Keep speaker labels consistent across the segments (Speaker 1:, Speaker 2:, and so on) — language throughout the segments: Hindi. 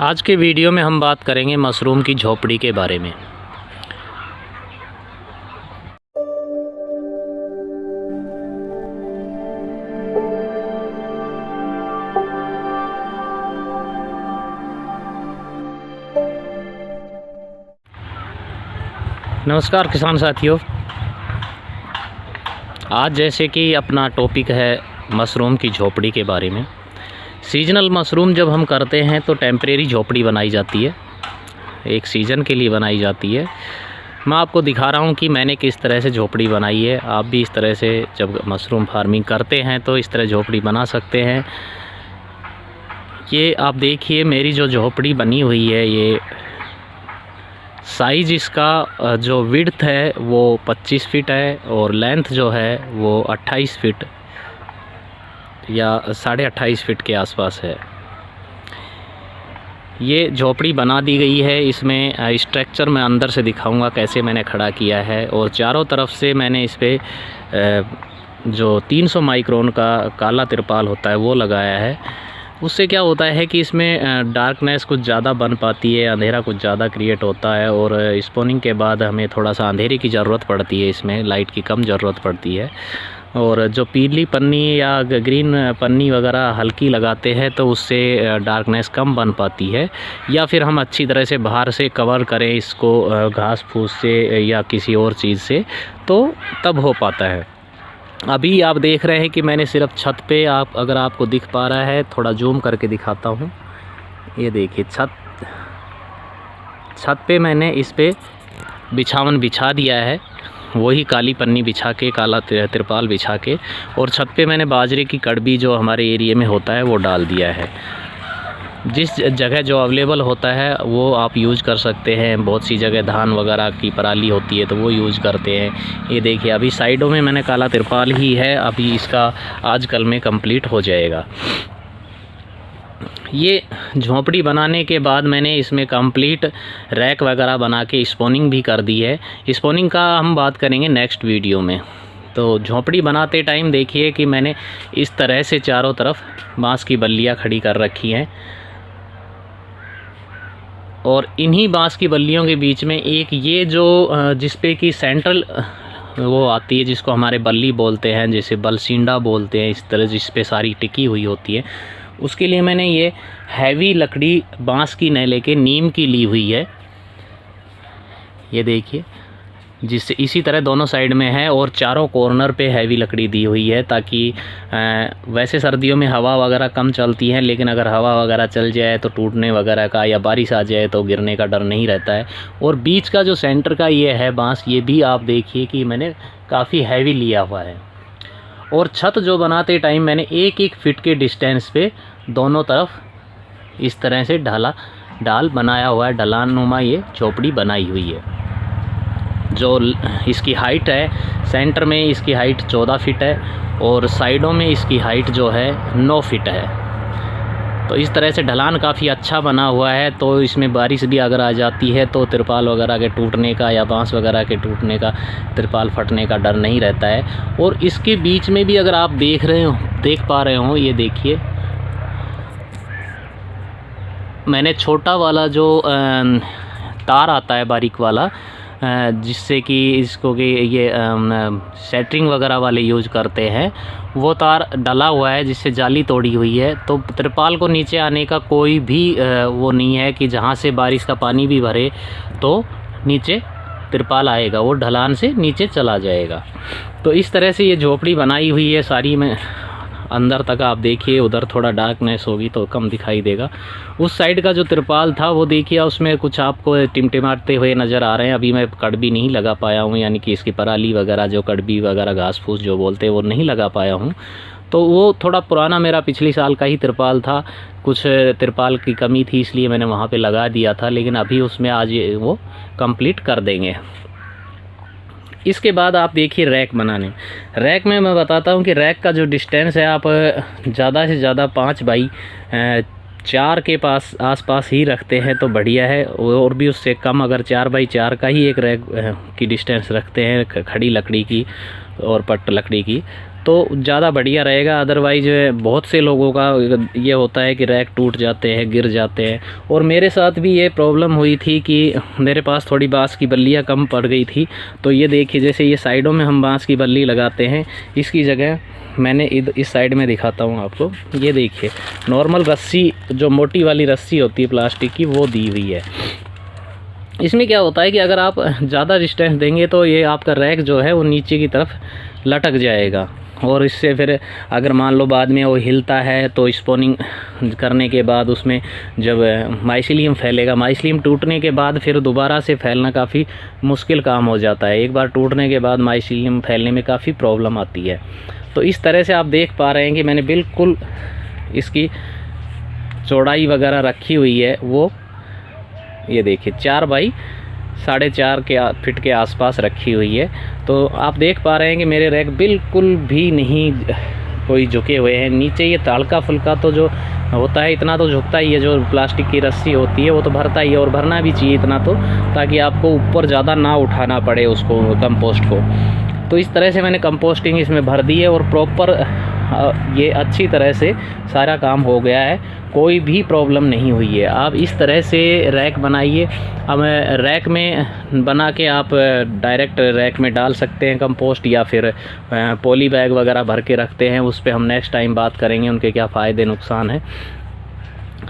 Speaker 1: आज के वीडियो में हम बात करेंगे मशरूम की झोपड़ी के बारे में। नमस्कार किसान साथियों, आज जैसे कि अपना टॉपिक है मशरूम की झोपड़ी के बारे में। सीजनल मशरूम जब हम करते हैं तो टेम्परेरी झोपड़ी बनाई जाती है, एक सीज़न के लिए बनाई जाती है। मैं आपको दिखा रहा हूँ कि मैंने किस तरह से झोपड़ी बनाई है। आप भी इस तरह से जब मशरूम फार्मिंग करते हैं तो इस तरह झोपड़ी बना सकते हैं। ये आप देखिए मेरी जो झोपड़ी बनी हुई है, ये साइज़ इसका जो विड्थ है वो 25 फीट है और लेंथ जो है वो 28 फीट या 28.5 फीट के आसपास है। ये झोपड़ी बना दी गई है। इसमें स्ट्रक्चर मैं अंदर से दिखाऊंगा कैसे मैंने खड़ा किया है। और चारों तरफ से मैंने इस पर जो 300 माइक्रोन का काला तिरपाल होता है वो लगाया है। उससे क्या होता है कि इसमें डार्कनेस कुछ ज़्यादा बन पाती है, अंधेरा कुछ ज़्यादा क्रिएट होता है और स्पॉनिंग के बाद हमें थोड़ा सा अंधेरे की ज़रूरत पड़ती है, इसमें लाइट की कम ज़रूरत पड़ती है। और जो पीली पन्नी या ग्रीन पन्नी वगैरह हल्की लगाते हैं तो उससे डार्कनेस कम बन पाती है। या फिर हम अच्छी तरह से बाहर से कवर करें इसको घास फूस से या किसी और चीज़ से, तो तब हो पाता है। अभी आप देख रहे हैं कि मैंने सिर्फ छत पे, आप अगर आपको दिख पा रहा है थोड़ा जूम करके दिखाता हूँ। ये देखिए छत पे मैंने इस पे बिछावन बिछा दिया है, वही काली पन्नी बिछा के, काला तिरपाल बिछा के, और छत पे मैंने बाजरे की कड़बी जो हमारे एरिया में होता है वो डाल दिया है। जिस जगह जो अवेलेबल होता है वो आप यूज़ कर सकते हैं। बहुत सी जगह धान वगैरह की पराली होती है तो वो यूज़ करते हैं। ये देखिए अभी साइडों में मैंने काला तिरपाल ही है, अभी इसका आजकल में कंप्लीट हो जाएगा। ये झोंपड़ी बनाने के बाद मैंने इसमें कंप्लीट रैक वगैरह बना के स्पॉनिंग भी कर दी है। स्पॉनिंग का हम बात करेंगे नेक्स्ट वीडियो में। तो झोंपड़ी बनाते टाइम देखिए कि मैंने इस तरह से चारों तरफ बांस की बल्लियाँ खड़ी कर रखी हैं और इन्हीं बांस की बल्लियों के बीच में एक ये जो जिस पे कि सेंट्रल वो आती है, जिसको हमारे बल्ली बोलते हैं, जैसे बलसिंडा बोलते हैं, इस तरह जिस पे सारी टिकी हुई होती है, उसके लिए मैंने ये हैवी लकड़ी बांस की न लेके नीम की ली हुई है। ये देखिए जिससे इसी तरह दोनों साइड में है और चारों कॉर्नर पे हैवी लकड़ी दी हुई है, ताकि वैसे सर्दियों में हवा वगैरह कम चलती है, लेकिन अगर हवा वगैरह चल जाए तो टूटने वगैरह का या बारिश आ जाए तो गिरने का डर नहीं रहता है। और बीच का जो सेंटर का ये है बांस, ये भी आप देखिए कि मैंने काफ़ी हैवी लिया हुआ है। और छत जो बनाते टाइम मैंने 1-1 फीट के डिस्टेंस पे दोनों तरफ इस तरह से ढाल बनाया हुआ है, ढलान नुमा ये झोपड़ी बनाई हुई है। जो इसकी हाइट है, सेंटर में इसकी हाइट 14 फीट है और साइडों में इसकी हाइट जो है 9 फीट है। तो इस तरह से ढलान काफ़ी अच्छा बना हुआ है। तो इसमें बारिश भी अगर आ जाती है तो तिरपाल वगैरह के टूटने का या बांस वगैरह के टूटने का, तिरपाल फटने का डर नहीं रहता है। और इसके बीच में भी अगर आप देख पा रहे हो, ये देखिए मैंने छोटा वाला जो तार आता है बारीक वाला, जिससे कि इसको कि ये सेटरिंग वगैरह वाले यूज़ करते हैं, वो तार डला हुआ है जिससे जाली तोड़ी हुई है। तो तिरपाल को नीचे आने का कोई भी वो नहीं है कि जहाँ से बारिश का पानी भी भरे तो नीचे तिरपाल आएगा, वो ढलान से नीचे चला जाएगा। तो इस तरह से ये झोपड़ी बनाई हुई है सारी में। अंदर तक आप देखिए, उधर थोड़ा डार्कनेस होगी तो कम दिखाई देगा। उस साइड का जो तिरपाल था वो देखिए उसमें कुछ आपको टिमटिमाते हुए नज़र आ रहे हैं। अभी मैं कड़बी नहीं लगा पाया हूँ, यानी कि इसकी पराली वगैरह जो कड़बी वगैरह घास फूस जो बोलते हैं वो नहीं लगा पाया हूँ। तो वो थोड़ा पुराना मेरा पिछली साल का ही तिरपाल था, कुछ तिरपाल की कमी थी इसलिए मैंने वहाँ पर लगा दिया था, लेकिन अभी उसमें आज वो कंप्लीट कर देंगे। इसके बाद आप देखिए रैक बनाने। रैक में मैं बताता हूँ कि रैक का जो डिस्टेंस है आप ज़्यादा से ज़्यादा 5 बाई 4 के आसपास ही रखते हैं तो बढ़िया है। और भी उससे कम अगर 4 बाई 4 का ही एक रैक की डिस्टेंस रखते हैं खड़ी लकड़ी की और पट्ट लकड़ी की, तो ज़्यादा बढ़िया रहेगा। अदरवाइज बहुत से लोगों का ये होता है कि रैक टूट जाते हैं, गिर जाते हैं। और मेरे साथ भी ये प्रॉब्लम हुई थी कि मेरे पास थोड़ी बांस की बल्लियाँ कम पड़ गई थी। तो ये देखिए, जैसे ये साइडों में हम बांस की बल्ली लगाते हैं, इसकी जगह मैंने इस साइड में दिखाता हूँ आपको। ये देखिए, नॉर्मल रस्सी, जो मोटी वाली रस्सी होती है प्लास्टिक की, वो दी हुई है। इसमें क्या होता है कि अगर आप ज़्यादा डिस्टेंस देंगे तो ये आपका रैक जो है वो नीचे की तरफ लटक जाएगा, और इससे फिर अगर मान लो बाद में वो हिलता है तो स्पोनिंग करने के बाद उसमें जब माइसीलियम फैलेगा, माइसीलियम टूटने के बाद फिर दोबारा से फैलना काफ़ी मुश्किल काम हो जाता है। एक बार टूटने के बाद माइसीलियम फैलने में काफ़ी प्रॉब्लम आती है। तो इस तरह से आप देख पा रहे हैं कि मैंने बिल्कुल इसकी चौड़ाई वगैरह रखी हुई है, वो ये देखिए 4 बाई 4.5 के फीट के आसपास रखी हुई है। तो आप देख पा रहे हैं कि मेरे रैक बिल्कुल भी नहीं कोई झुके हुए हैं। नीचे ये हल्का फुल्का तो जो होता है इतना तो झुकता ही है, जो प्लास्टिक की रस्सी होती है वो तो भरता ही है, और भरना भी चाहिए इतना तो, ताकि आपको ऊपर ज़्यादा ना उठाना पड़े उसको, कंपोस्ट को। तो इस तरह से मैंने कंपोस्टिंग इसमें भर दी है, और प्रॉपर ये अच्छी तरह से सारा काम हो गया है, कोई भी प्रॉब्लम नहीं हुई है। आप इस तरह से रैक बनाइए। अब रैक में बना के आप डायरेक्ट रैक में डाल सकते हैं कंपोस्ट, या फिर पॉली बैग वगैरह भर के रखते हैं, उस पर हम नेक्स्ट टाइम बात करेंगे उनके क्या फ़ायदे नुकसान हैं।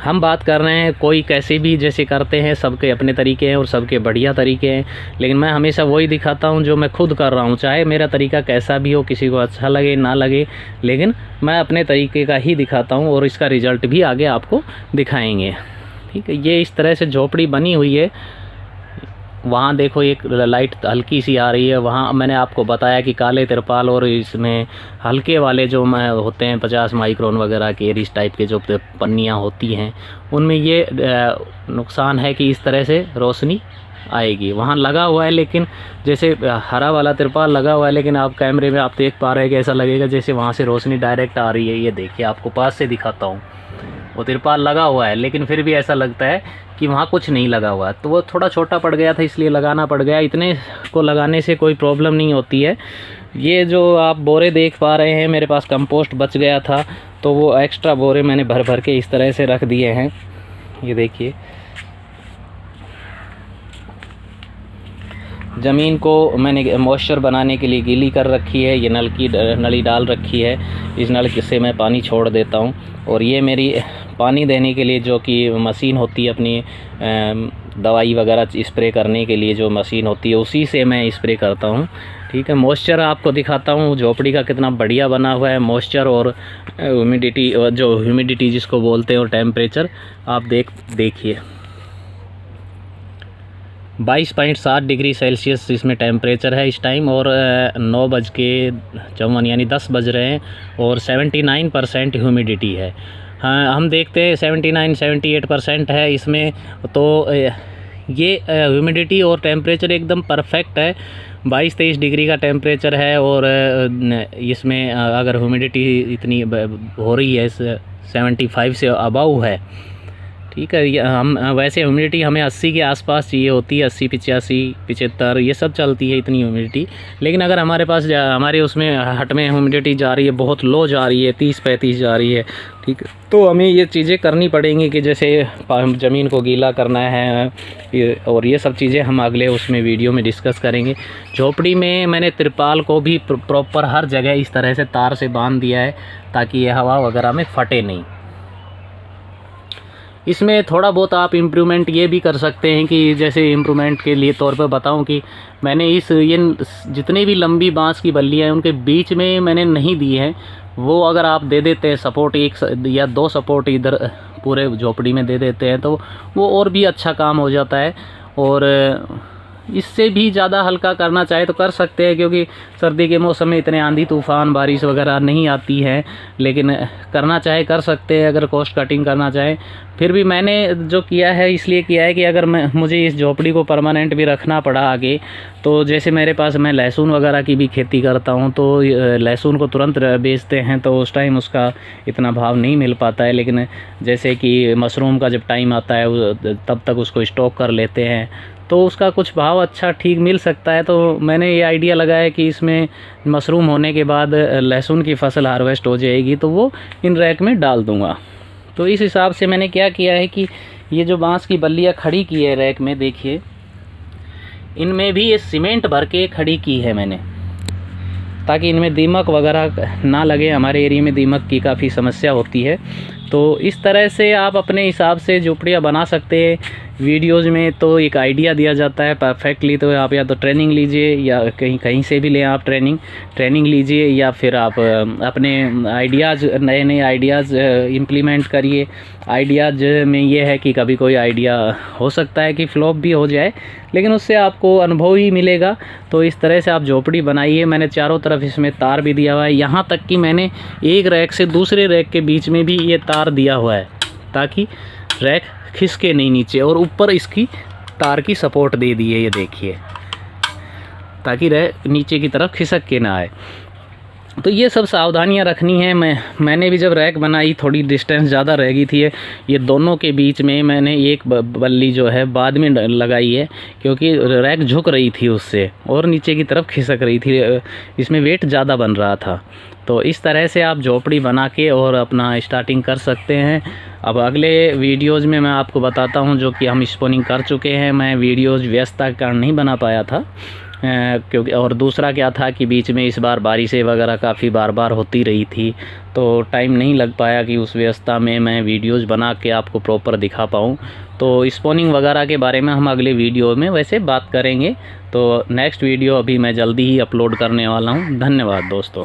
Speaker 1: हम बात कर रहे हैं कोई कैसे भी जैसे करते हैं, सबके अपने तरीके हैं और सबके बढ़िया तरीके हैं, लेकिन मैं हमेशा वही दिखाता हूं जो मैं खुद कर रहा हूं, चाहे मेरा तरीका कैसा भी हो, किसी को अच्छा लगे ना लगे, लेकिन मैं अपने तरीके का ही दिखाता हूं, और इसका रिज़ल्ट भी आगे आपको दिखाएंगे। ठीक है, ये इस तरह से झोपड़ी बनी हुई है। वहाँ देखो एक लाइट हल्की सी आ रही है, वहाँ मैंने आपको बताया कि काले तिरपाल और इसमें हल्के वाले जो होते हैं 50 माइक्रोन वगैरह के इस टाइप के जो पन्नियाँ होती हैं, उनमें ये नुकसान है कि इस तरह से रोशनी आएगी। वहाँ लगा हुआ है, लेकिन जैसे हरा वाला तिरपाल लगा हुआ है, लेकिन आप कैमरे में आप देख पा रहे हैं कि ऐसा लगेगा जैसे वहाँ से रोशनी डायरेक्ट आ रही है। ये देखिए, आपको पास से दिखाता हूँ, वो तिरपाल लगा हुआ है, लेकिन फिर भी ऐसा लगता है कि वहाँ कुछ नहीं लगा हुआ है। तो वो थोड़ा छोटा पड़ गया था, इसलिए लगाना पड़ गया। इतने को लगाने से कोई प्रॉब्लम नहीं होती है। ये जो आप बोरे देख पा रहे हैं, मेरे पास कंपोस्ट बच गया था, तो वो एक्स्ट्रा बोरे मैंने भर भर के इस तरह से रख दिए हैं। ये देखिए, ज़मीन को मैंने मॉइस्चर बनाने के लिए गीली कर रखी है। ये नली डाल रखी है, इस नल से मैं पानी छोड़ देता हूँ। और ये मेरी पानी देने के लिए जो कि मशीन होती है, अपनी दवाई वगैरह स्प्रे करने के लिए जो मशीन होती है, उसी से मैं स्प्रे करता हूँ। ठीक है, मॉइस्चर आपको दिखाता हूँ झोपड़ी का कितना बढ़िया बना हुआ है। मॉइस्चर और ह्यूमिडिटी जिसको बोलते हैं, और टेम्परेचर आप देखिए 22.7 डिग्री सेल्सियस इसमें टेम्परेचर है इस टाइम, और 9:54 यानी 10 बज रहे हैं, और 79% ह्यूमिडिटी है। हाँ, हम देखते हैं 79-78% है इसमें। तो ये ह्यूमिडिटी और टेम्परेचर एकदम परफेक्ट है। 22-23 डिग्री का टेम्परेचर है, और इसमें अगर ह्यूमिडिटी इतनी हो रही है 75 से अबव है। ठीक है, हम वैसे ह्यूमिडिटी हमें 80 के आसपास चाहिए होती है, 80, 85, 75 ये सब चलती है इतनी ह्यूमिडिटी। लेकिन अगर हमारे पास हमारे उसमें हट में ह्यूमिडिटी जा रही है, बहुत लो जा रही है, 30-35 जा रही है, ठीक है, तो हमें ये चीज़ें करनी पड़ेंगी कि जैसे ज़मीन को गीला करना है, और ये सब चीज़ें हम अगले उसमें वीडियो में डिस्कस करेंगे। झोपड़ी में मैंने तिरपाल को भी प्रॉपर हर जगह इस तरह से तार से बांध दिया है, ताकि ये हवा वगैरह में फटे नहीं। इसमें थोड़ा बहुत आप इम्प्रूवमेंट ये भी कर सकते हैं कि जैसे इम्प्रूवमेंट के लिए तौर पर बताऊं कि मैंने ये जितने भी लंबी बांस की बल्लियां हैं उनके बीच में मैंने नहीं दी है। वो अगर आप दे देते हैं सपोर्ट, 1 या 2 सपोर्ट इधर पूरे झोपड़ी में दे देते हैं, तो वो और भी अच्छा काम हो जाता है। और इससे भी ज़्यादा हल्का करना चाहे तो कर सकते हैं, क्योंकि सर्दी के मौसम में इतने आंधी तूफ़ान बारिश वगैरह नहीं आती है, लेकिन करना चाहे कर सकते हैं अगर कॉस्ट कटिंग करना चाहे। फिर भी मैंने जो किया है इसलिए किया है कि अगर मुझे इस झोपड़ी को परमानेंट भी रखना पड़ा आगे, तो जैसे मेरे पास मैं लहसुन वगैरह की भी खेती करता हूं, तो लहसुन को तुरंत बेचते हैं तो उस टाइम उसका इतना भाव नहीं मिल पाता है। लेकिन जैसे कि मशरूम का जब टाइम आता है तब तक उसको स्टॉक कर लेते हैं, तो उसका कुछ भाव अच्छा ठीक मिल सकता है। तो मैंने ये आइडिया लगाया कि इसमें मशरूम होने के बाद लहसुन की फसल हार्वेस्ट हो जाएगी तो वो इन रैक में डाल दूँगा। तो इस हिसाब से मैंने क्या किया है कि ये जो बांस की बल्लियाँ खड़ी की है रैक में, देखिए इनमें भी ये सीमेंट भर के खड़ी की है मैंने, ताकि इनमें दीमक वगैरह ना लगे। हमारे एरिया में दीमक की काफ़ी समस्या होती है। तो इस तरह से आप अपने हिसाब से झोपड़ियाँ बना सकते हैं। वीडियोज़ में तो एक आइडिया दिया जाता है परफेक्टली, तो आप या तो ट्रेनिंग लीजिए या कहीं से भी लें आप ट्रेनिंग लीजिए, या फिर आप अपने आइडियाज़ नए आइडियाज़ इम्प्लीमेंट करिए। आइडियाज़ में ये है कि कभी कोई आइडिया हो सकता है कि फ्लॉप भी हो जाए, लेकिन उससे आपको अनुभव ही मिलेगा। तो इस तरह से आप झोपड़ी बनाइए। मैंने चारों तरफ इसमें तार भी दिया हुआ है, यहाँ तक कि मैंने एक रैक से दूसरे रैक के बीच में भी ये तार दिया हुआ है ताकि रैक खिसके नहीं नीचे, और ऊपर इसकी तार की सपोर्ट दे दी है, ये देखिए, ताकि रैक नीचे की तरफ खिसक के ना आए। तो ये सब सावधानियां रखनी है। मैंने भी जब रैक बनाई थोड़ी डिस्टेंस ज़्यादा रह गई थी, ये दोनों के बीच में मैंने एक बल्ली जो है बाद में लगाई है, क्योंकि रैक झुक रही थी उससे और नीचे की तरफ खिसक रही थी, इसमें वेट ज़्यादा बन रहा था। तो इस तरह से आप झोपड़ी बना के और अपना स्टार्टिंग कर सकते हैं। अब अगले वीडियोज़ में मैं आपको बताता हूं जो कि हम स्पोनिंग कर चुके हैं। मैं वीडियोज़ व्यस्तता के कारण नहीं बना पाया था, क्योंकि और दूसरा क्या था कि बीच में इस बार बारिशें वगैरह काफ़ी बार होती रही थी, तो टाइम नहीं लग पाया कि उस व्यस्तता में मैं वीडियोज़ बना के आपको प्रॉपर दिखा पाऊँ। तो स्पोनिंग वगैरह के बारे में हम अगले वीडियो में वैसे बात करेंगे। तो नेक्स्ट वीडियो अभी मैं जल्दी ही अपलोड करने वाला हूँ। धन्यवाद दोस्तों।